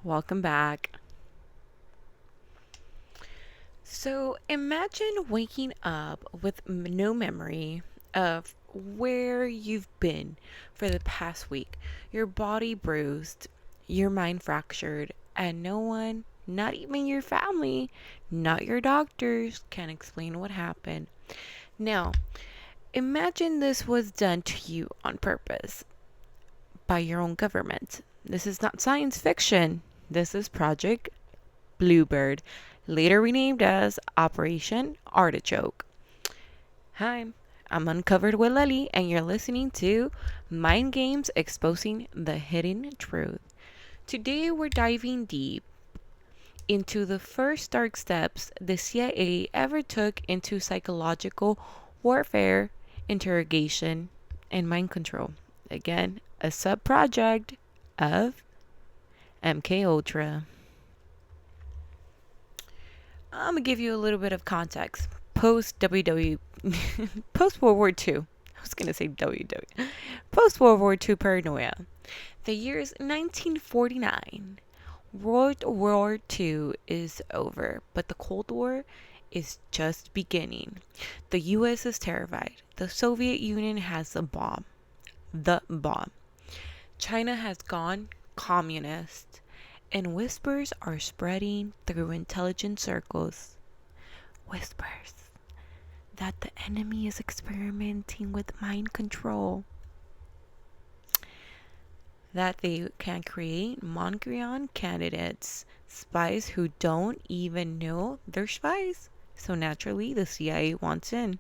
Welcome back. So imagine waking up with no memory of where you've been for the past week. Your body bruised, your mind fractured, and no one, not even your family, not your doctors, can explain what happened. Now, imagine this was done to you on purpose by your own government. This is not science fiction. This is Project Bluebird, later renamed as Operation Artichoke. Hi, I'm Uncovered with Lily, and you're listening to Mind Games Exposing the Hidden Truth. Today, we're diving deep into the first dark steps the CIA ever took into psychological warfare, interrogation, and mind control. Again, a sub project of MK Ultra. I'm gonna give you a little bit of context. Post WW, post World War II. I was gonna say WW. Post World War II paranoia. The year is 1949. World War II is over, but the Cold War is just beginning. The U.S. is terrified. The Soviet Union has the bomb. The bomb. China has gone communist, and whispers are spreading through intelligence circles. Whispers that the enemy is experimenting with mind control, that they can create Mondrian candidates, spies who don't even know they're spies. So naturally, the CIA wants in.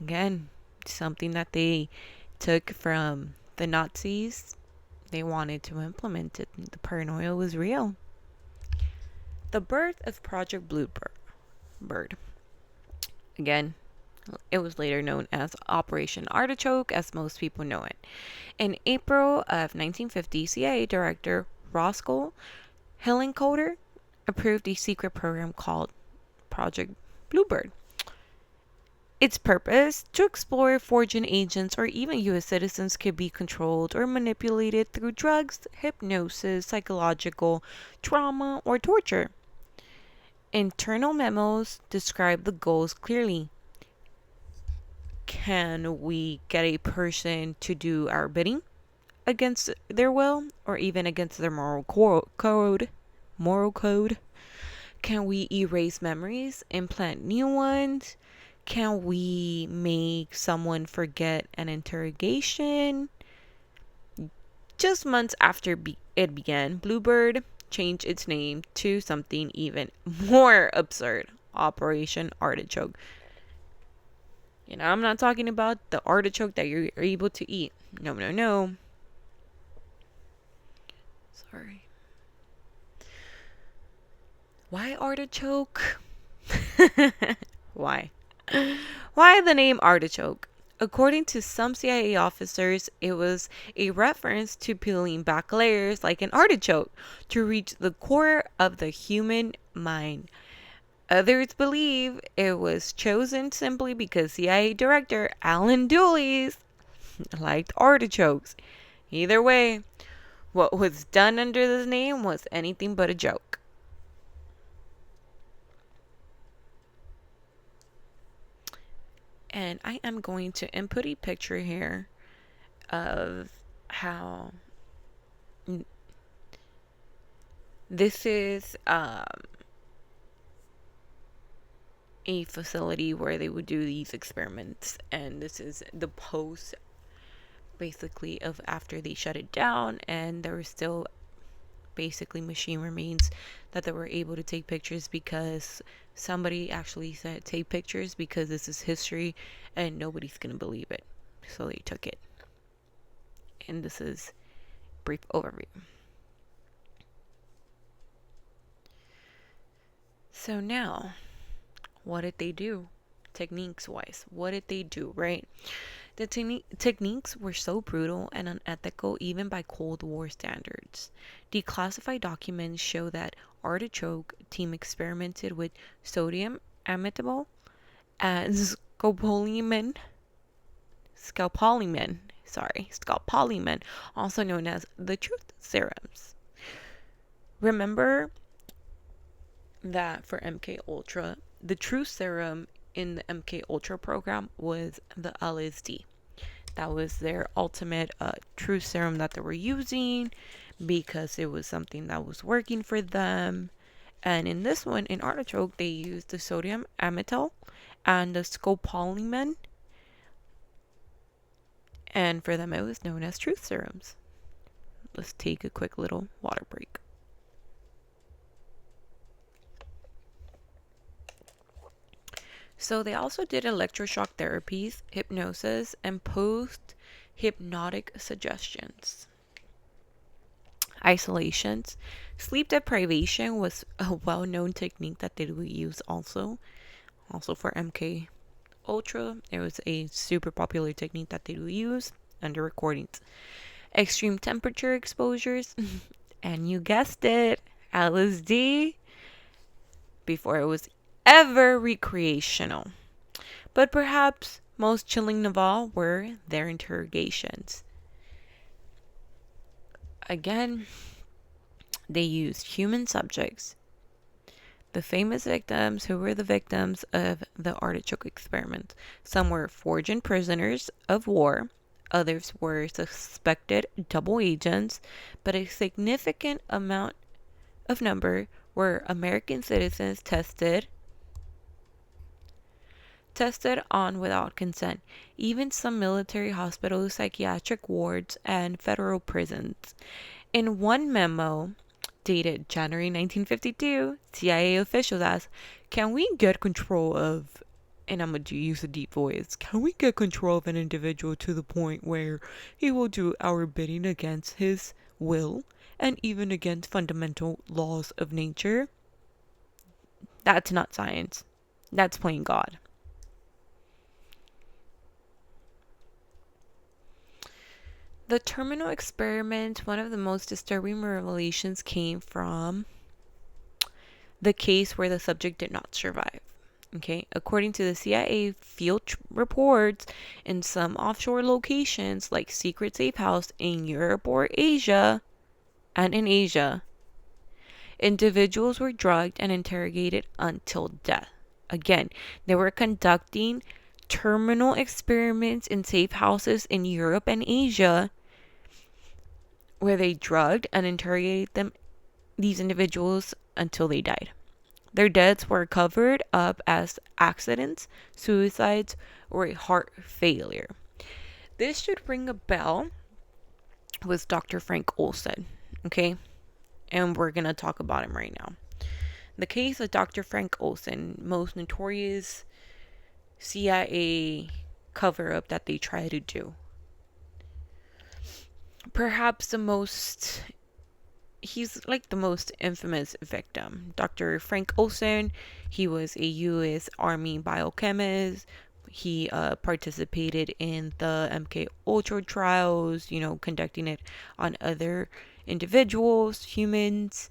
Again, something that they took from the Nazis, they wanted to implement it. The paranoia was real. The birth of Project Bluebird. Again, it was later known as Operation Artichoke, as most people know it. In April of 1950, CIA Director Roscoe Hillenkotter approved a secret program called Project Bluebird. Its purpose, to explore if foreign agents or even U.S. citizens could be controlled or manipulated through drugs, hypnosis, psychological trauma, or torture. Internal memos describe the goals clearly. Can we get a person to do our bidding against their will or even against their code? Moral code? Can we erase memories, implant new ones? Can we make someone forget an interrogation? Just months after it began, Bluebird changed its name to something even more absurd, Operation Artichoke. I'm not talking about the artichoke that you're able to eat. No, no, no. Sorry. Why artichoke? Why? Why the name Artichoke? According to some CIA officers, it was a reference to peeling back layers like an artichoke to reach the core of the human mind. Others believe it was chosen simply because CIA Director Alan Dulles liked artichokes. Either way, what was done under this name was anything but a joke. And I am going to input a picture here of how this is a facility where they would do these experiments, and this is the post basically of after they shut it down, and there were still basically machine remains that they were able to take pictures because somebody actually said take pictures because this is history and nobody's gonna believe it, so they took it. And this is brief overview. So now, what did they do? Techniques wise, what did they do, right? The techniques were so brutal and unethical even by Cold War standards. Declassified documents show that Artichoke team experimented with sodium amytal as scopolamine, also known as the truth serums. Remember that for MK Ultra, the true serum in the MK Ultra program was the LSD. That was their ultimate true serum that they were using because it was something that was working for them. And in this one, in Artichoke, they used the sodium amytal and the scopolamine. And for them, it was known as truth serums. Let's take a quick little water break. So they also did electroshock therapies, hypnosis, and post-hypnotic suggestions. Isolations. Sleep deprivation was a well-known technique that they would use also for MK Ultra. It was a super popular technique that they would use under recordings. Extreme temperature exposures, and you guessed it, LSD, before it was ever recreational. But perhaps most chilling of all were their interrogations. Again, they used human subjects. The famous victims who were the victims of the Artichoke experiment. Some were forged prisoners of war. Others were suspected double agents. But a significant amount of number were American citizens tested on without consent. Even some military hospitals, psychiatric wards, and federal prisons. In one memo dated January 1952, CIA officials asked, "Can we get control of," and I'm going to use a deep voice, "can we get control of an individual to the point where he will do our bidding against his will and even against fundamental laws of nature?" That's not science. That's playing God. The terminal experiment, one of the most disturbing revelations came from the case where the subject did not survive. Okay, according to the CIA field reports, in some offshore locations like secret safe house in Europe or Asia, and in Asia, individuals were drugged and interrogated until death. Again, they were conducting terminal experiments in safe houses in Europe and Asia where they drugged and interrogated these individuals until they died. Their deaths were covered up as accidents, suicides, or a heart failure. This should ring a bell with Dr. Frank Olson, okay? And we're going to talk about him right now. The case of Dr. Frank Olson, most notorious CIA cover-up that they try to do. Perhaps he's like the most infamous victim. Dr. Frank Olson, he was a U.S. Army biochemist. He participated in the MK Ultra trials, conducting it on other individuals, humans.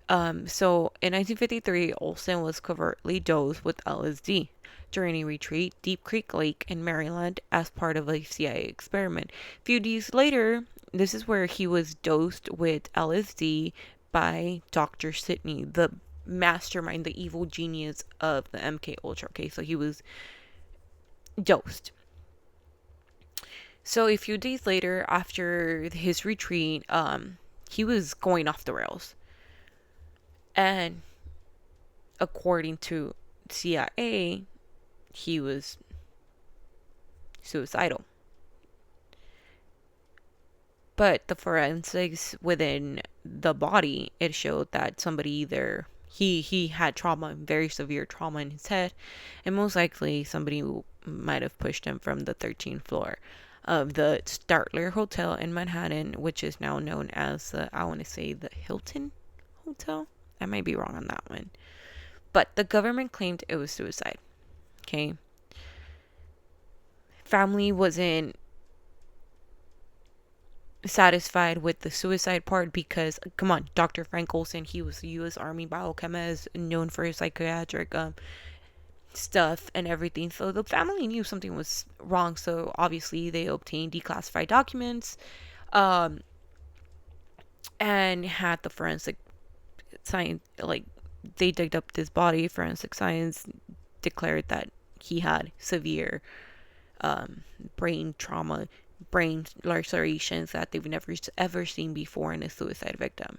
So in 1953, Olson was covertly dosed with LSD during a retreat, Deep Creek Lake in Maryland, as part of a CIA experiment. A few days later, this is where he was dosed with LSD by Dr. Sidney, the mastermind, the evil genius of the MK Ultra. Okay, so he was dosed. So a few days later, after his retreat, he was going off the rails. And according to CIA, he was suicidal. But the forensics within the body, it showed that somebody either he had trauma, very severe trauma in his head, and most likely somebody might have pushed him from the 13th floor of the Startler Hotel in Manhattan, which is now known as I want to say the Hilton Hotel. I might be wrong on that one. But the government claimed it was suicide. Okay. Family wasn't satisfied with the suicide part because, come on, Dr. Frank Olson, he was a U.S. Army biochemist, known for his psychiatric stuff and everything. So the family knew something was wrong. So obviously they obtained declassified documents and had the forensic science, like, they digged up this body. Forensic science declared that he had severe um, brain trauma, brain lacerations that they've never ever seen before in a suicide victim.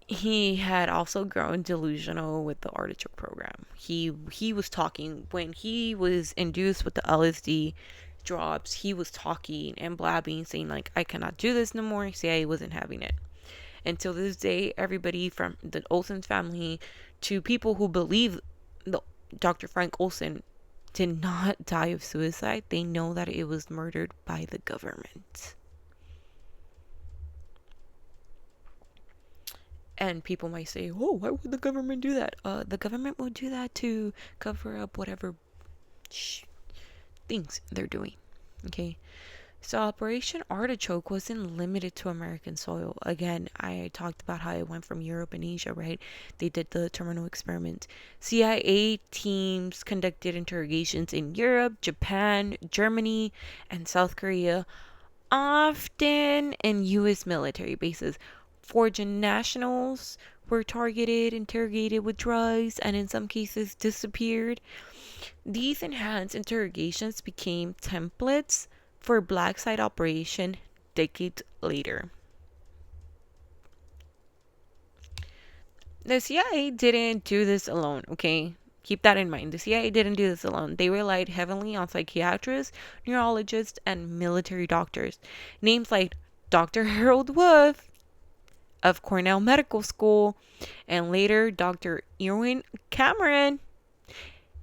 He had also grown delusional with the Artichoke program. He was talking when he was induced with the LSD drops. He was talking and blabbing, saying like, "I cannot do this no more." CIA wasn't having it. Until this day, everybody from the Olsen family to people who believe the Dr. Frank Olsen did not die of suicide, they know that it was murdered by the government. And people might say, "Oh, why would the government do that?" The government will do that to cover up whatever things they're doing. Okay, so Operation Artichoke wasn't limited to American soil. Again, I talked about how it went from Europe and Asia, right? They did the terminal experiment. CIA teams conducted interrogations in Europe, Japan, Germany, and South Korea, often in U.S. military bases. Foreign nationals were targeted, interrogated with drugs, and in some cases disappeared. These enhanced interrogations became templates for Black Site operation decades later. The CIA didn't do this alone, okay? Keep that in mind. The CIA didn't do this alone. They relied heavily on psychiatrists, neurologists, and military doctors. Names like Dr. Harold Wolf of Cornell Medical School and later Dr. Irwin Cameron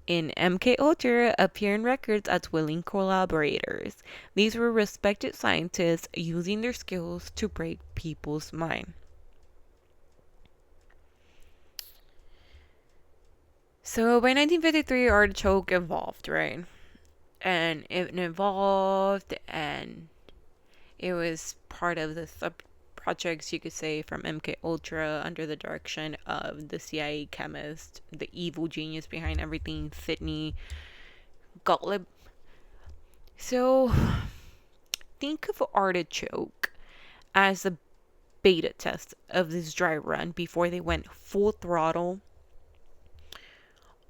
in MK Ultra appear in records as willing collaborators. These were respected scientists using their skills to break people's mind. So by 1953, Artichoke evolved, right? And it evolved, and it was part of the sub projects, you could say, from MK Ultra under the direction of the CIA chemist, the evil genius behind everything, Sidney Gottlieb. So think of Artichoke as a beta test of this dry run before they went full throttle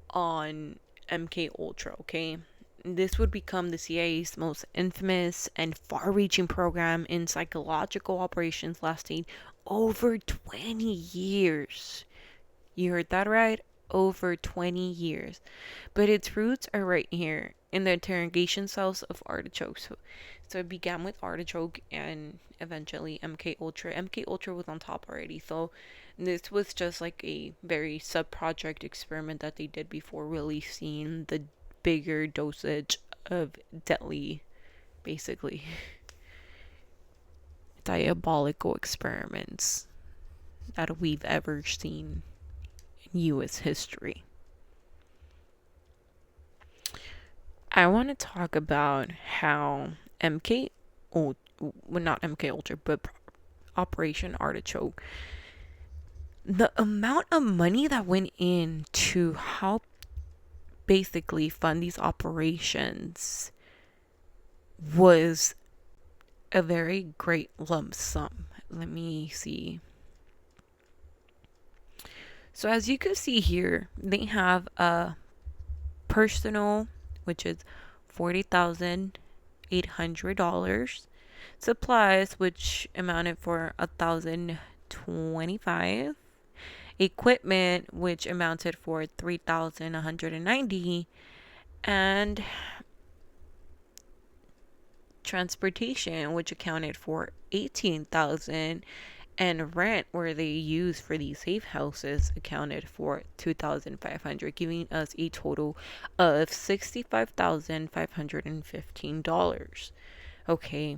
on MK Ultra, okay? This would become the CIA's most infamous and far-reaching program in psychological operations lasting over 20 years. You heard that right? Over 20 years. But its roots are right here in the interrogation cells of Artichoke. So it began with Artichoke and eventually MK Ultra. MK Ultra was on top already. So this was just like a very sub-project experiment that they did before really seeing the bigger dosage of deadly, basically, diabolical experiments that we've ever seen in U.S. history. I want to talk about how MK, well, not MK Ultra, but Operation Artichoke, the amount of money that went in to help basically fund these operations was a very great lump sum. Let me see. So as you can see here, they have a personal, which is $40,800, supplies, which amounted for $1,025, equipment, which amounted for $3,190, and transportation, which accounted for $18,000, and rent, where they used for these safe houses, accounted for $2,500, giving us a total of $65,515. Okay,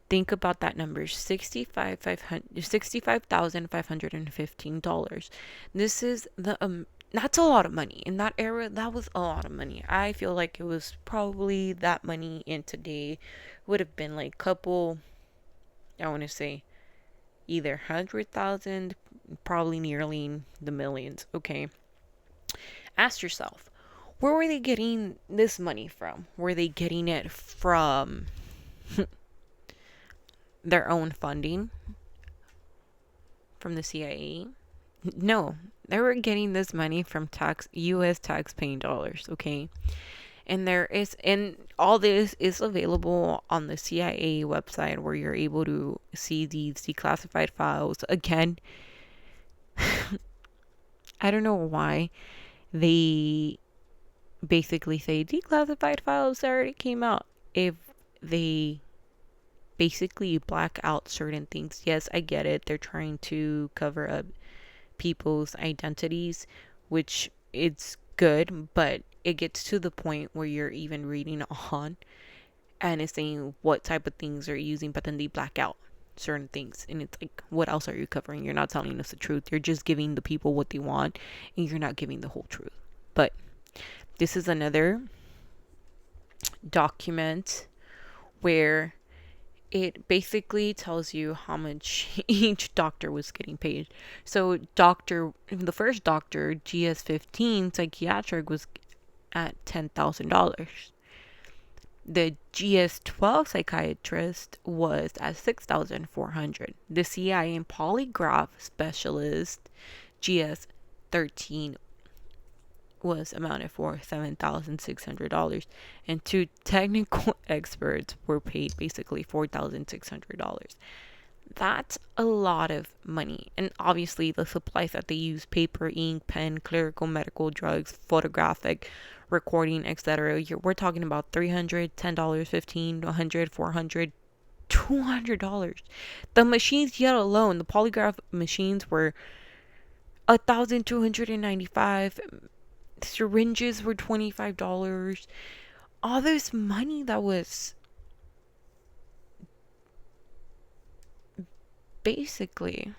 think about that number, $65,515. This is that's a lot of money. In that era, that was a lot of money. I feel like it was probably that money in today would have been like couple, I want to say, either 100,000, probably nearly the millions. Okay, ask yourself, where were they getting this money from? Were they getting it from their own funding from the CIA. No, they were getting this money from U.S. tax-paying dollars. Okay, and all this is available on the CIA website where you're able to see these declassified files. Again, I don't know why they basically say declassified files already came out if they basically black out certain things. Yes, I get it. They're trying to cover up people's identities, which it's good, but it gets to the point where you're even reading on and it's saying what type of things they're using, but then they black out certain things. And it's like, what else are you covering? You're not telling us the truth. You're just giving the people what they want, and you're not giving the whole truth. But this is another document where it basically tells you how much each doctor was getting paid. So the first doctor, GS-15 psychiatric, was at $10,000. The GS-12 psychiatrist was at $6,400. The CIA polygraph specialist, GS-13, was amounted for $7,600, and two technical experts were paid basically $4,600. That's a lot of money. And obviously the supplies that they use: paper, ink, pen, clerical, medical, drugs, photographic, recording, etc. We're talking about $300, $10, $15, $100, $400, $200. The machines yet alone, the polygraph machines, were $1,295. Syringes were $25. All this money that was basically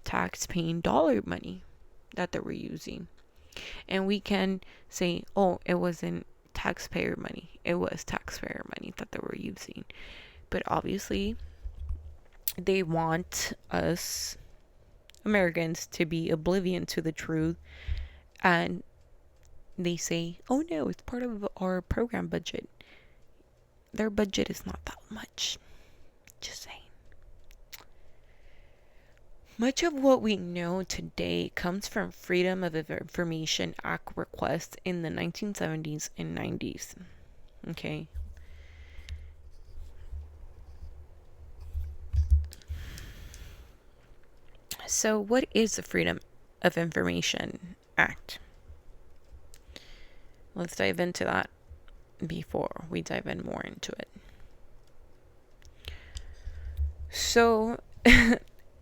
tax-paying dollar money that they were using. And we can say, oh, it wasn't taxpayer money. It was taxpayer money that they were using. But obviously, they want us Americans to be oblivion to the truth. And they say, oh no, it's part of our program budget. Their budget is not that much. Just saying. Much of what we know today comes from Freedom of Information Act requests in the 1970s and 90s. Okay. So, what is the Freedom of Information Act? Let's dive into that before we dive in more into it. So,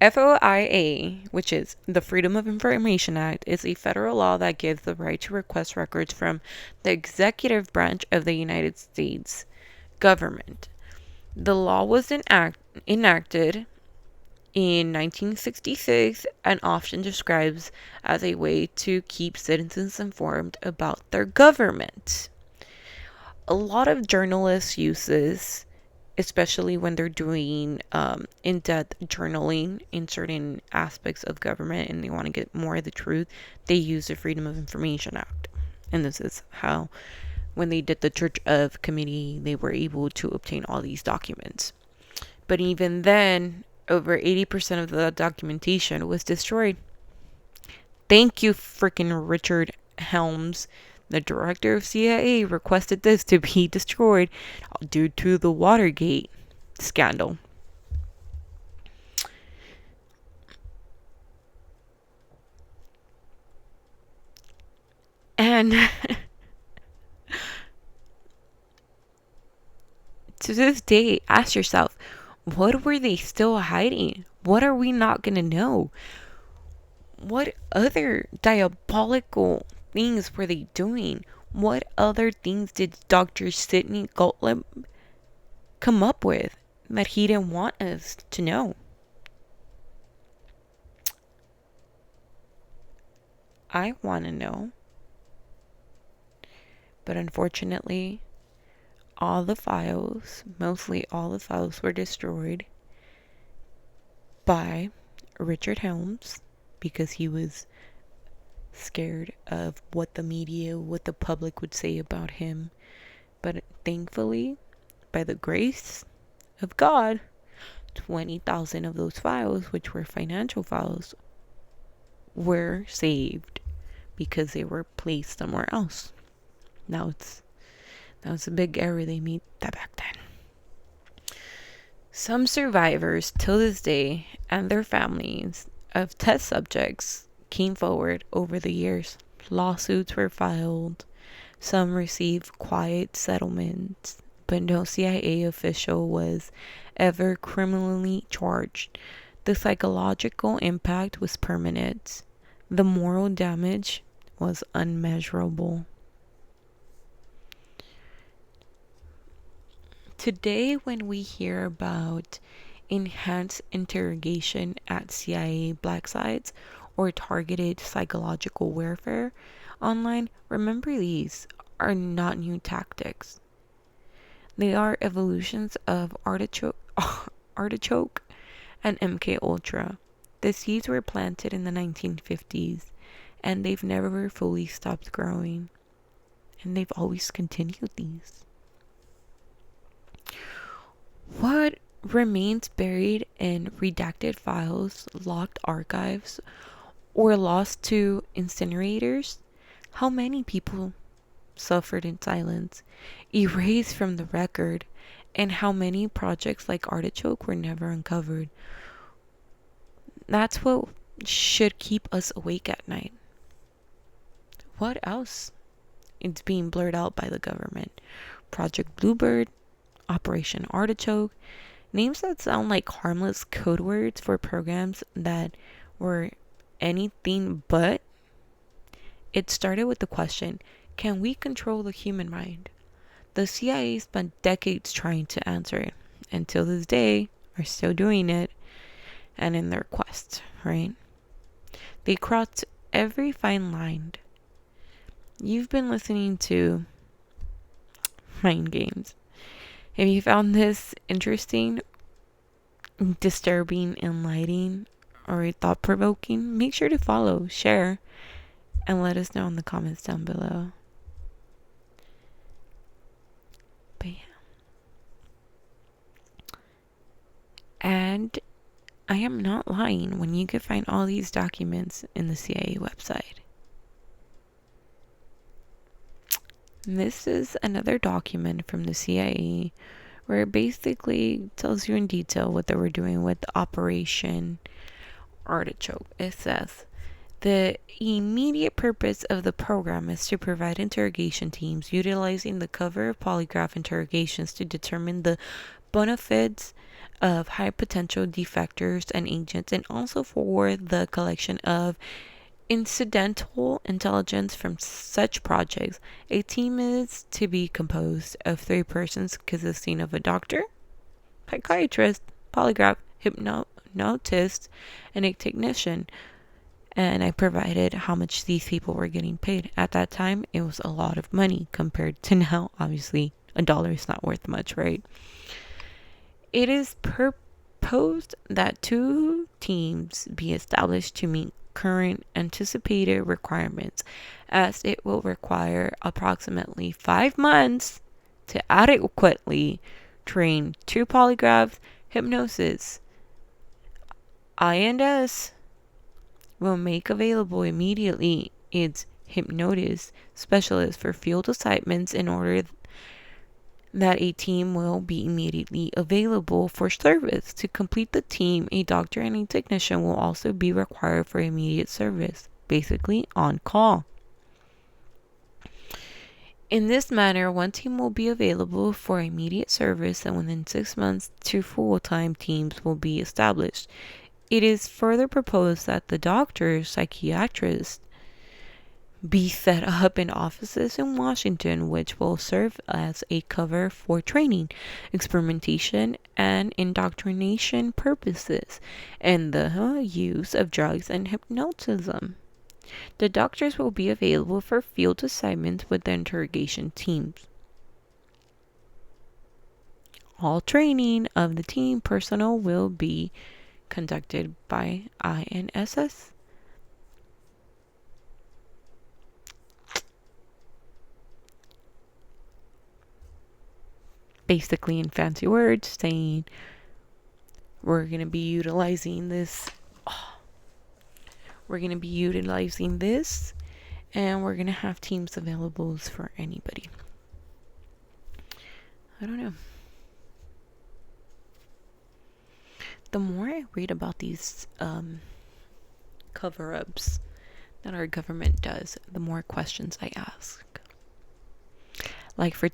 FOIA, which is the Freedom of Information Act, is a federal law that gives the right to request records from the executive branch of the United States government. The law was enacted in 1966 and often describes as a way to keep citizens informed about their government. A lot of journalists use this, especially when they're doing in-depth journaling in certain aspects of government and they want to get more of the truth. They use the Freedom of Information Act. And this is how, when they did the Church of Committee, they were able to obtain all these documents. But even then, over 80% of the documentation was destroyed. Thank you, freaking Richard Helms. The director of CIA requested this to be destroyed due to the Watergate scandal. And to this day, ask yourself, what were they still hiding? What are we not going to know? What other diabolical things were they doing? What other things did Dr. Sidney Gottlieb come up with that he didn't want us to know? I want to know. But unfortunately, mostly all the files were destroyed by Richard Helms because he was scared of what the public would say about him. But thankfully, by the grace of God, 20,000 of those files, which were financial files, were saved because they were placed somewhere else. That was a big error they made that back then. Some survivors till this day and their families of test subjects came forward over the years. Lawsuits were filed. Some received quiet settlements, but no CIA official was ever criminally charged. The psychological impact was permanent. The moral damage was unmeasurable. Today, when we hear about enhanced interrogation at CIA black sites or targeted psychological warfare online, remember these are not new tactics. They are evolutions of Artichoke and MK Ultra. The seeds were planted in the 1950s and they've never fully stopped growing. And they've always continued these. What remains buried in redacted files, locked archives, or lost to incinerators? How many people suffered in silence, erased from the record, and how many projects like Artichoke were never uncovered? That's what should keep us awake at night. What else? It's being blurred out by the government. Project Bluebird, Operation Artichoke, names that sound like harmless code words for programs that were anything but. It started with the question, can we control the human mind? The CIA spent decades trying to answer it, and till this day are still doing it, and in their quest, right? They crossed every fine line. You've been listening to Mind Games. If you found this interesting, disturbing, enlightening, or thought-provoking, make sure to follow, share, and let us know in the comments down below. But yeah. And I am not lying when you can find all these documents in the CIA website. This is another document from the CIA where it basically tells you in detail what they were doing with Operation Artichoke. It says, the immediate purpose of the program is to provide interrogation teams utilizing the cover of polygraph interrogations to determine the bona fides of high potential defectors and agents, and also for the collection of incidental intelligence from such projects. A team is to be composed of 3 persons consisting of a doctor, psychiatrist, polygraph, hypnotist, and a technician. And I provided how much these people were getting paid. At that time, it was a lot of money compared to now. Obviously, $1 is not worth much, right? It is proposed that 2 teams be established to meet current anticipated requirements, as it will require approximately 5 months to adequately train 2 polygraphs, hypnosis. INS will make available immediately its hypnotist specialist for field assignments in order that a team will be immediately available for service. To complete the team, a doctor and a technician will also be required for immediate service, basically on call. In this manner, 1 team will be available for immediate service, and within 6 months, 2 full-time teams will be established. It is further proposed that the doctors, psychiatrists, be set up in offices in Washington, which will serve as a cover for training, experimentation, and indoctrination purposes, and the use of drugs and hypnotism. The doctors will be available for field assignments with the interrogation teams. All training of the team personnel will be conducted by INSS. basically in fancy words saying we're going to be utilizing this. We're going to be utilizing this, and we're going to have teams available for anybody. I don't know. The more I read about these cover-ups that our government does, the more questions I ask. Like for